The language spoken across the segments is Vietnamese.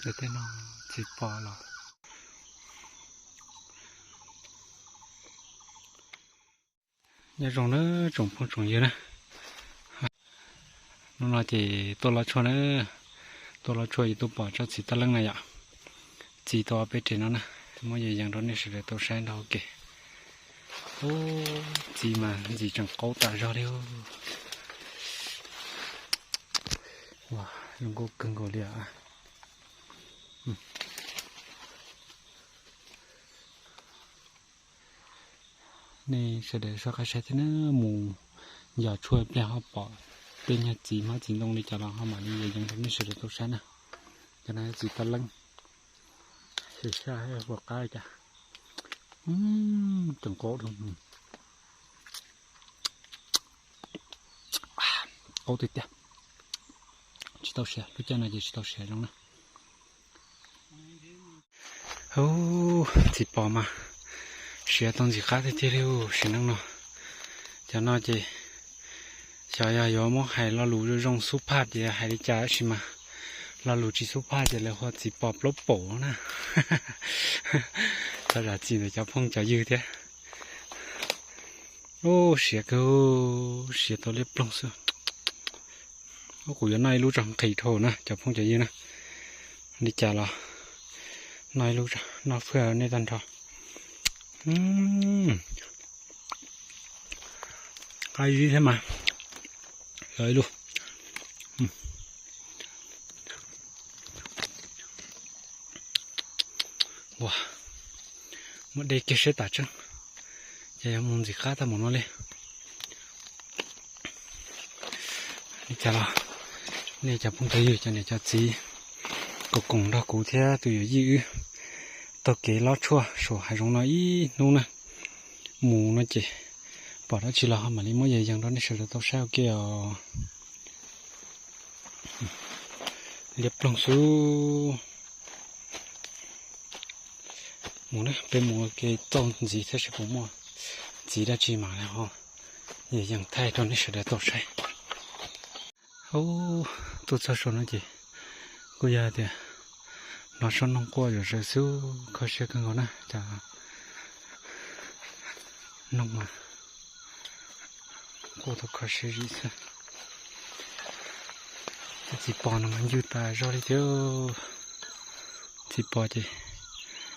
để tên nó chỉ bỏ là nhà rồng nó trồng phong trồng gì nè nó là chỉ tôi là cho nó tôi là cho tôi bỏ cho chỉ ta lưng này ạ chỉ tôi bên trên nó nè mỗi giờ dạng đó này sẽ để tôi sáng đâu kì ô chỉ mà gì chẳng có tạo ra đâu wow dùng cô cưng cô liền à này sẽ để cho cái xe thế nó mù giờ chui bên họ bỏ bên nhà chỉ mà chỉ đông đi cho nó họ mà đi về dạng đó này sẽ để tôi sáng nè cho nên chỉ ta lưng thì sao hay vượt cái chả chẳng có đâu câu tuyệt đẹp chỉ tao xe lúc này chỉ tao xe trong này ô thịt bò mà xe tông gì khác thì chơi đâu xe năng nó cho nó chỉ cho ya yo mo hay lo lù rồi rong súp phát gì hay đi trả gì mà lo lù chỉ súp phát gì là họ chỉ bò lốp bổ nè ta là chỉ để cho phong cho dư thế ô xe tôi lấy plong xưa ô của này lúc rằng thầy thổ nè cho phong cho dư nè đi trả là này lúc rằng nó phơi này tan thọ cái gì thế mà rồi luôn wow một đây kia sẽ tạt chân giờ muốn gì khác ta muốn nó lên đi chả lo này chả phong thấy cho này cho gì cục cùng đó cụ theo từ gì tao kể lót chua sổ hay giống nó ít luôn nè mù nó chỉ bỏ đó chỉ là mà lấy mỗi giờ dần đó nó sẽ tao sao kia liệp lông su mù nữa bên mù cái tông gì thế sẽ cũng mua chỉ đã chỉ mà là ho giờ dần thay đó nó sẽ tao sai ô tôi sao số nó gì cô giờ thì nó xong nó qua rồi xíu khó xe cân ngon nè chả nông mà cô tôi khó xe gì sao chỉ bỏ nó mình dư ta rồi đi chứ chỉ bỏ chứ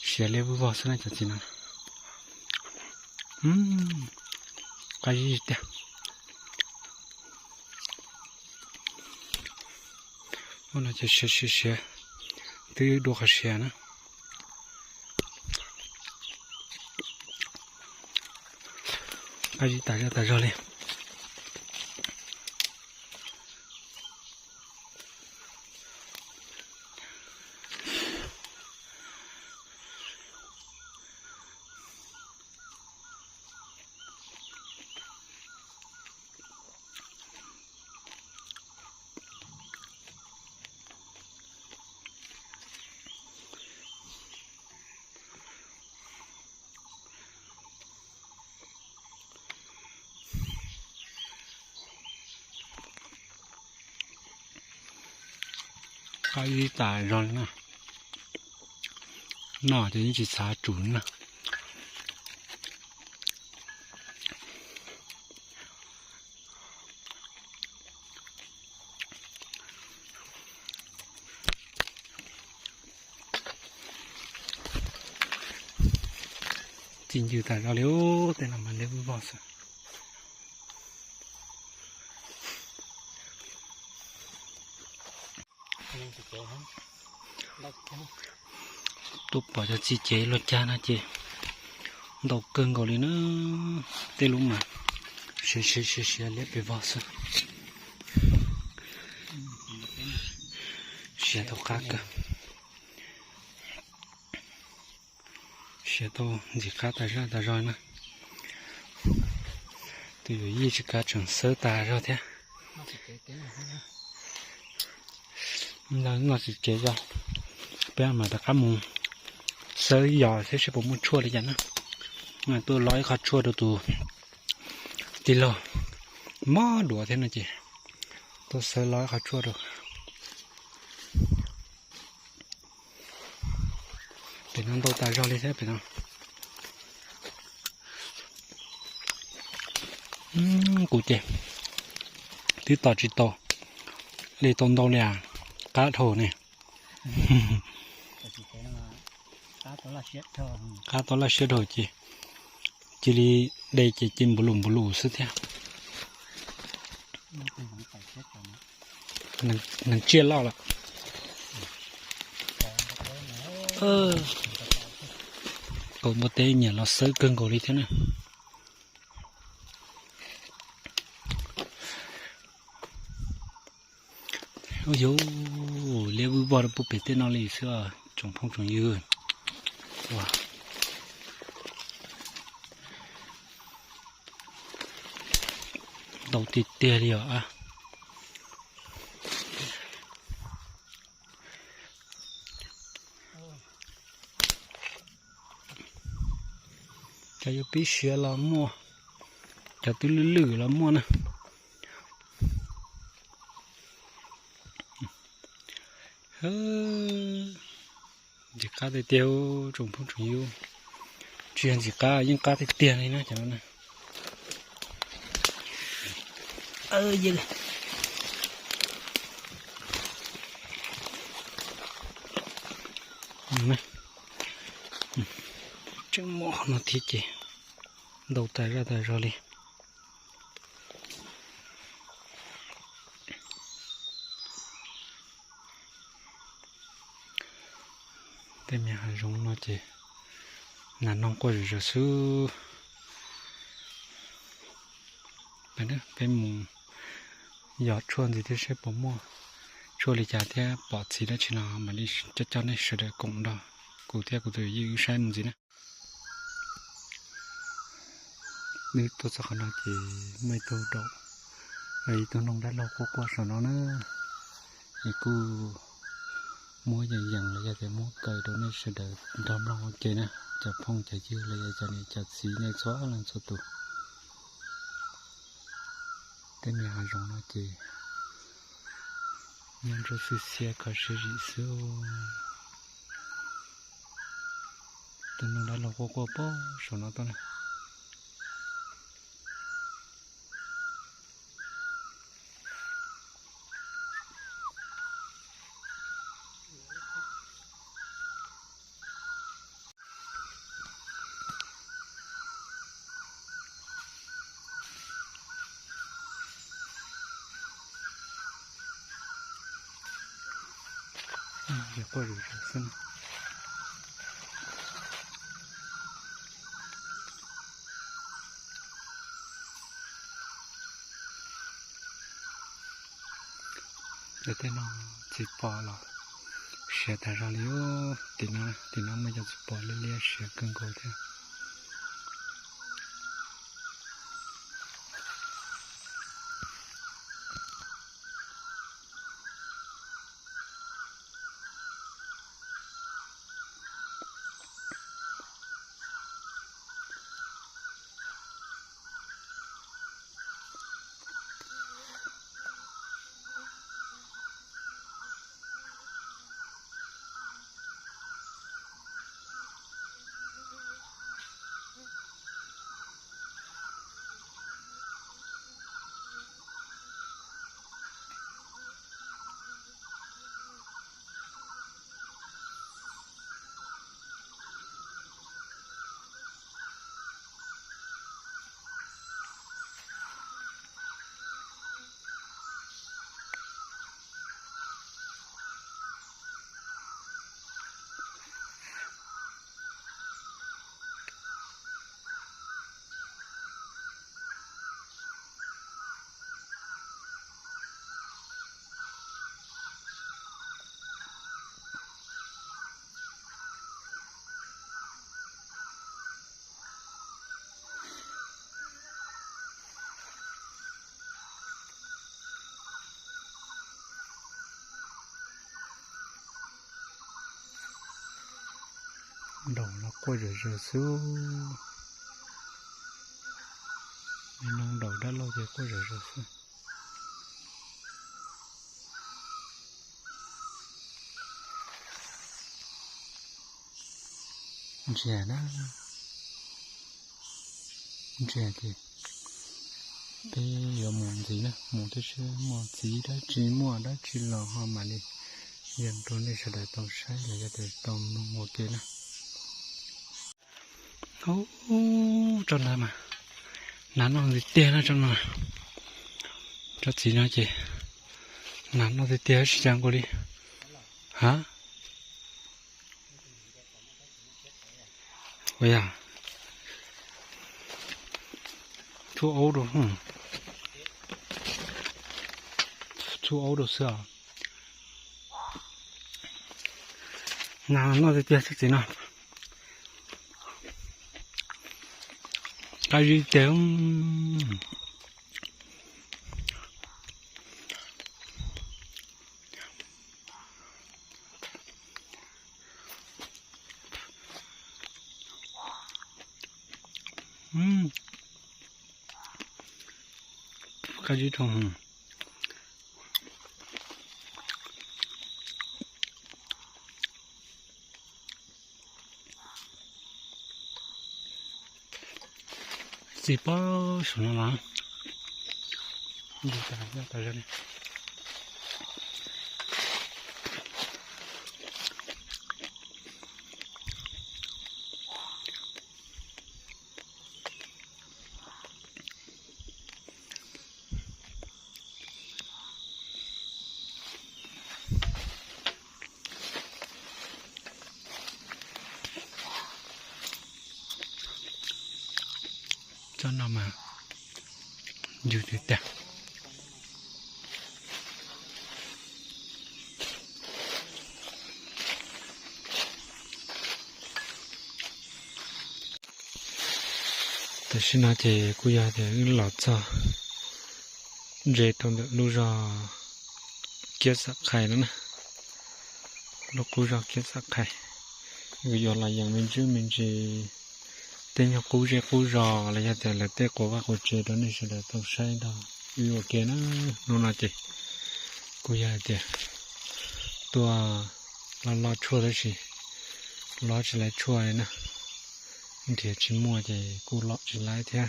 xe lấy bút vào xuống này cho chị nào cái gì thế nó là chỉ xe từ đồ khá xe nữa cái gì ta ra lên cái gì ta rồi nè nó thì chỉ xả trốn nè chính như ta ra liếu tên là mà liếu vào sao tụt bỏ cho chị chế luật cha na chị đầu cơn gọi lên nó tê luôn mà sẽ lấy về vào sao sẽ tao khác cơ sẽ tao gì khác ta rồi nè từ gì chỉ cả trường sơ ta rồi thế nó chỉ chế ra bé mà ta cá mù sơ giò thế sẽ bụng chua đấy nhá mà tôi nói khó chua được tù tí lo mó đùa thế này chị tôi sơ nói khó chua được nó đâu ta rau lên thế bị nó cụ chè tí tỏ chỉ tỏ lấy tôm đâu nè cá thổ này cá to là sét rồi chỉ đi đây chỉ chim bù lù sức theo nàng chia lao là cậu một té nhà nó sới cưng cổ đi thế này ôi dồi leo bự bò bự bể tên nó lì xưa trồng phong trồng dưa wow đầu tịt tia đi à cho biết xe là mua cho tôi lử là mua nè chỉ cá thì tiêu trồng phong trồng yêu chuyện chỉ cá nhưng cá thì tiền này nè chẳng nè gì này này chân mỏ nó thịt gì đầu tay ra đi tên nhà hàng rong nó chỉ là nông qua rồi xứ bên đó bên mùng giọt chuồn gì thì sẽ bỏ mua chuồn thì chả thế bỏ xí đó chỉ nào mà đi cho này sẽ được cũng đó cụ thể cụ thể như sai một gì nè nếu tôi sẽ khả chỉ mấy tô đậu rồi tôi nông đã lâu qua rồi nó nữa thì cứ mua dần là giờ mua cây đó nên sẽ được đâm lòng ok nè chặt phong chặt dưa là giờ này chặt xí này xóa lần số tụ cái này hàng rong nó chỉ nhưng rồi xe có sự gì xíu tôi nó đã lâu qua bó rồi nó to này giờ qua rồi xin để tên nó chỉ bỏ là sẽ thay ra liu thì nó mới cho bỏ lên sẽ cân cầu theo đầu nó qua rồi xuống nông đầu đã lâu rồi qua rồi xuống trẻ đó trẻ thì bây giờ mồm gì nữa mồm tôi sẽ mồm gì đó chỉ mồm đó chỉ lò hoa mà đi hiện trong đây sẽ để tàu sai làจะđể tàu một kia nữa ô trong này mà nắn nó thì tiền ở trong này cho chị nói chị nắn nó thì tiền chỉ chẳng có đi hả vậy à chú ấu đồ chú ấu đồ sữa nắn nó thì tiền chắc gì nào cái gì tiền cái gì trong chỉ bao số nó lắm đi ta ra đi cho nó mà dù thì đẹpแต่ฉันอาจจะกูอยากจะหลอดจ้าเจตรงเดือดรู้รอเกี่ยวสักไข่แล้วนะลูกกูรอเกี่ยวสักไข่กูอยากอะไรอย่างมันชื่อมันจะเต้นกูรออะไรอย่างแต่ละเต้กูว่ากูเจตรงนี้สุดแล้วต้องใช้ดอกอยู่โอเคนะนู่นอาจจะกูอยากจะตัวเราช่วยได้สิเราจะ来ช่วยนะthì chỉ mua thì cô lọ chỉ lái thế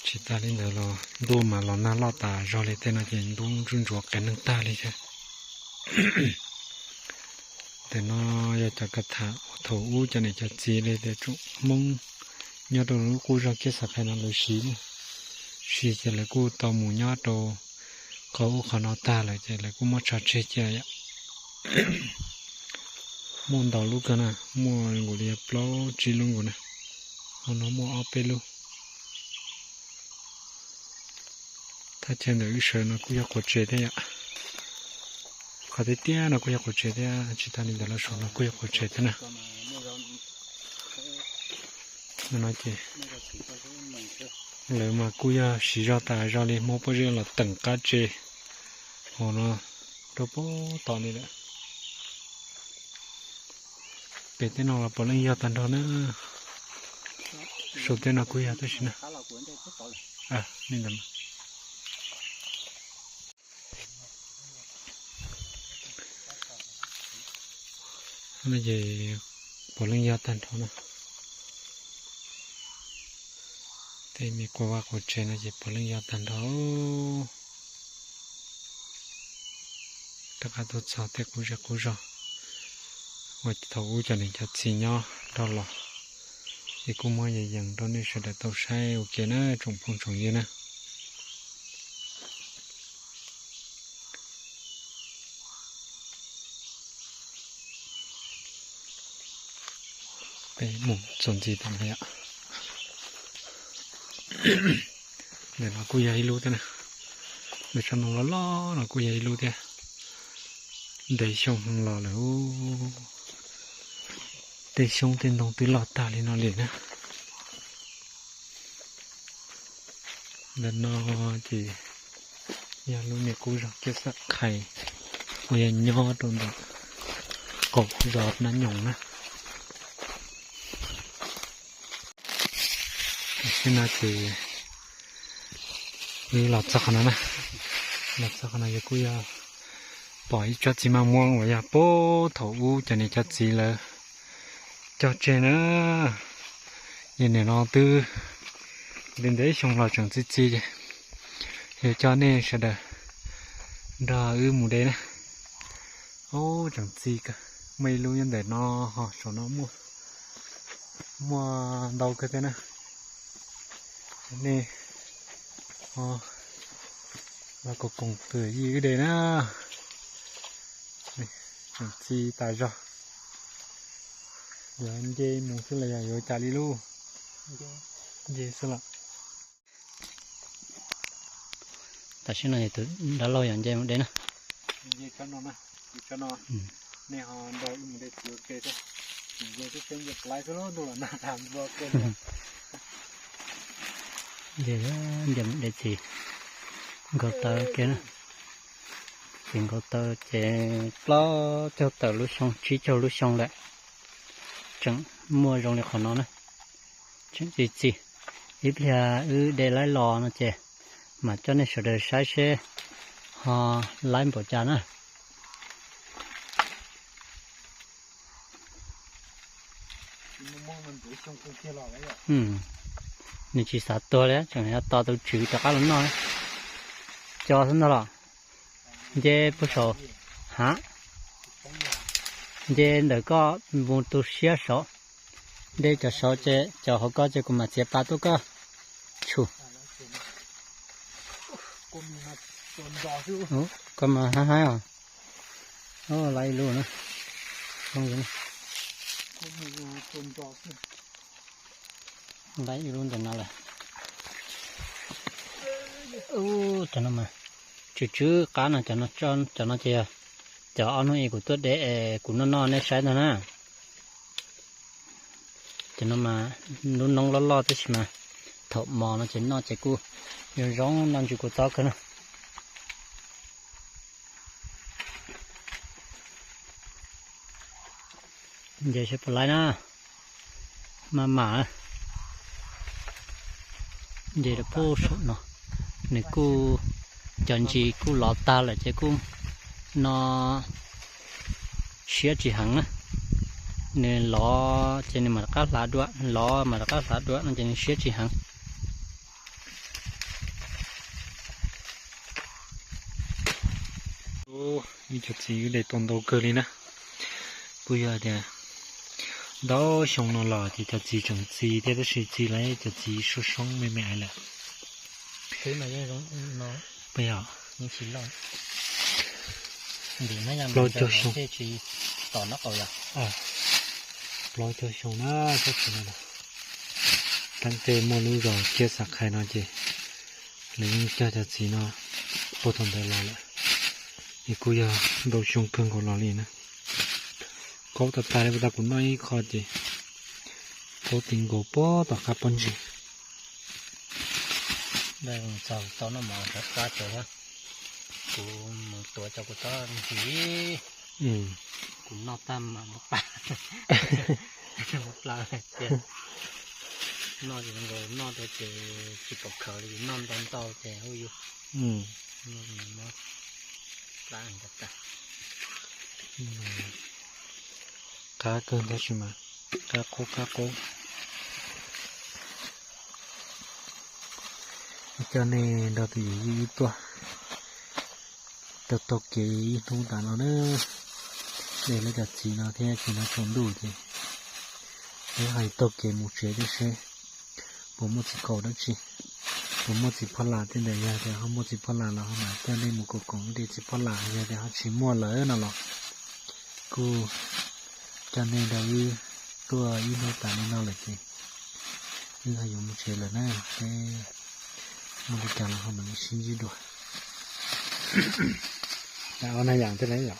chỉ ta lên đó là đua mà nó na lọ tà rồi lên tên là chuyện đua run ruột cái nâng ta lên chứ để nó giờ cho cái thầu u cho này cho chi lên để trụ mông nhớ đồ nó cô ra kia sạc hay nó lấy xí cho lại cô tàu mù nhớ đồ có u khó nó ta lại cho lại cô mất trò chơi chơi mua đầu lúc cái này mua ngủ đi plau chỉ luôn của này nó mua áo pe luôn ta trên được cái sợi nó cũng có chế đấy ạ có thể tia nó cũng có chế đấy chỉ ta nên là số nó cũng có chế thế này nó nói gì nếu mà cũng xí ra ta ra đi mua bao nhiêu là tầng cá chế họ nó đâu có to này đấy cái tên nào là bỏ lên tan đó nữa số tên nào cũng tôi xin à nên là bây giờ bỏ lên tan đó nữa thì mình qua qua trên này chỉ bỏ lên tan đó tất cả tôi sao thế cũng rồi và thầu cho nên cho xì nhau đó là thì cũng mới vậy dần đó nên sẽ để tàu sai ok nó trồng phong trồng như nè cái mùng trồng gì tầm này ạ để nó cùi dây luôn thế này để cho nó lo nó cùi dây luôn thế để xong lò là để xong tên đồng tứ lọt ta lên nó liền á lần nó thì nhà luôn này cô giọt cái sắc khay bây giờ nho trong đó cột giọt nó nhung á cái này thì như lọt sắc nó nè lọt sắc nó giờ cô bỏ cho chị mà mua vậy à bố thầu cho nên cho chị là cho trên nữa nhìn này nó từ đến đấy xong là chẳng chi thì cho nên sẽ đợi đợi mù đấy nè ô chẳng chi cả mấy luôn nhân để nó họ số nó mua đâu cái thế này nè họ và có cùng từ gì cái đấy nè chẳng chi tại sao giờ anh dê muốn cứ là giờ trả đi luôn dê sao lại tại sao này tôi đã lo dọn dê một đến nè dê cho nó nè họ đợi mình để chữa kê thôi dê cái chân giật lại cái đó đồ là nạt làm vô kê dê đó dọn để gì gọt tờ kia nè tiền gọt tờ chế lo cho tờ lúc xong chỉ cho lúc xong lại chẳng mua rong để khỏi nó nè chẳng gì ít là để lái lò nó chè mà cho nên sợ đời sai xe họ lái bộ trà nè nên chỉ sát to đấy chẳng hạn to tôi chịu cho cá lớn nói cho thế nào là dê bớt số hả dê đỡ có một tu xía số để cho số chế cho họ có chế cũng mà chế ba tu cơ chú còn mà hai à nó lại luôn nữa không vậy lấy luôn cho nó là cho nó mà chứ cá nào cho nó chơi cho nó ấy của tôi để của nó nên sai nó nè cho nó mà nó nông lo tới mà thợ mò nó chỉ nó chạy cu rồi rong đang chịu của tao cơ nè giờ sẽ phải lại nè mà giờ là po số nó này cô chọn gì cô lọt ta là chứ cô nó xía chỉ hẳn á nên lọ cho nên mà các lá đuốc lọ mà các lá đuốc nó cho nên xía chỉ hẳn như chút gì để tồn đầu cơ đi nè bây giờ thì đó xong nó lò thì chút gì chẳng gì thế đó sự gì lấy chút gì số sống mẹ mẹ là thế mà nó bây giờ những chỉ lo để nó làm lo cho xong thế chỉ tỏ nó rồi lo cho xong nó chắc chắn là tăng thêm mua núi rồi chia sạc hay nó gì lấy cho chút gì nó phô thông để lo lại thì cô giờ đồ xong cơn của nó liền nè có tập tài để ta cũng nói khó gì có tình của bố và các con gì đây còn sau nó mò rất quá trời ha của một tuổi cho của tao chỉ cũng nó tam mà một ba một lần tiền nó thì rồi nó để chỉ bọc khởi thì nó đón tàu thì hơi yêu nó lá ăn thật ta cá cơn thế chứ mà cá cố cho nên đó thì tua tập tục cái thông tả nó nữa để nó đặt gì nó thế thì nó trốn đủ thì cái hay tập cái một chế thì sẽ bố một chỉ cầu đó chị bố một chỉ phát là thế này ra thì không một chỉ phát là không mà cho nên một cục cũng để chỉ phát là ra thì họ chỉ mua lấy nào lọ cô cho nên là tua nó tả nên nó là gì như hay dùng một chế là nè cái một cái càng là không mình xin gì được. Nào này dạng thế này rồi.